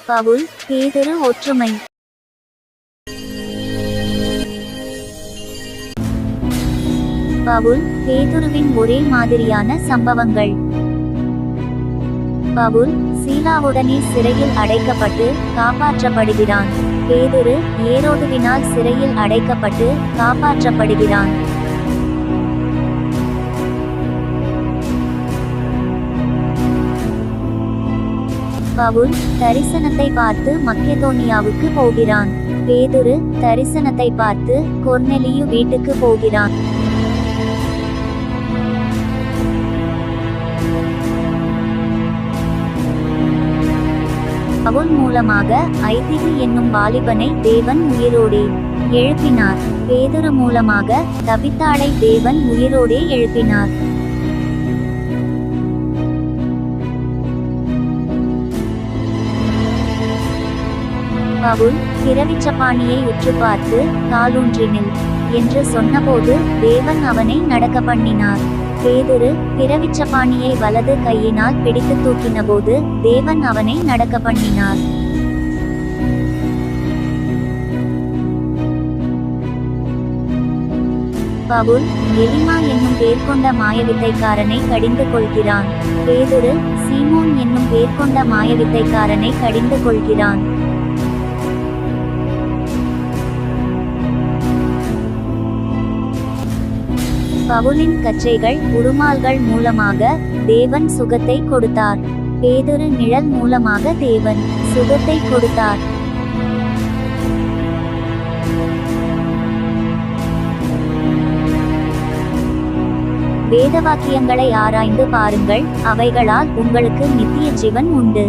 பவுல் பேதுரு ஒற்றுமை. பவுல் பேதுருவின் ஒரே மாதிரியான சம்பவங்கள். பவுல் சீலாவுடனே சிறையில் அடைக்கப்பட்டு காப்பாற்றப்படுகிறான். பேதுரு ஏரோதுவினால் சிறையில் அடைக்கப்பட்டு காப்பாற்றப்படுகிறான். பவுல் தரிசனத்தை பார்த்து மக்கெதோனியாவுக்கு போகிறான். பேதுரு தரிசனத்தை பார்த்து கொர்நெலியு வீட்டுக்கு போகிறான். பவுல் மூலமாக ஐதிகு என்னும் வாலிபனை தேவன் உயிரோடே எழுப்பினார். பேதுரு மூலமாக தபித்தாளை தேவன் உயிரோடே எழுப்பினார். பவுல் பிறவிச்சப்பாணியை உற்று பார்த்து காலூன்றினில் என்று சொன்னபோது தேவன் அவனை நடக்க பண்ணினார். பேதுரு பிறவிச்சப்பாணியை வலது கையினால் பிடித்து தூக்கினபோது தேவன் அவனை நடக்க பண்ணினார். பவுல் எலிமா என்னும் பேர் கொண்ட மாயவித்தைக்காரனை கடிந்து கொள்கிறான். பேதுரு சீமோன் என்னும் பேர் கொண்ட மாயவித்தைக்காரனை கடிந்து கொள்கிறான். பவுலின் கச்சைகள் உருமால்கள் மூலமாக தேவன் சுகத்தை கொடுத்தார். பேதுரு நிழல் மூலமாக தேவன் சுகத்தை கொடுத்தார். வேதவாக்கியங்களை ஆராய்ந்து பாருங்கள், அவைகளால் உங்களுக்கு நித்திய ஜீவன் உண்டு.